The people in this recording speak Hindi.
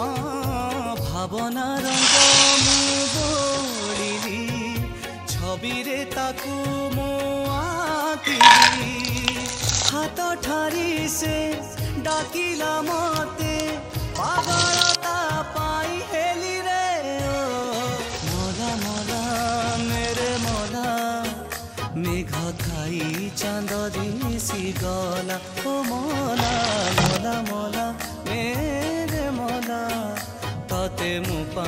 भावना रंग मु बोलिली छवि रे ताकू मु आंकिली हाथ ठारी से डाकिला मते पागलता पाई हेली रे मोला मोला मेरे मोला मेघ खाई चांद दिसी गला ओ मोला मोला मोला मेरे मोला तते मु पा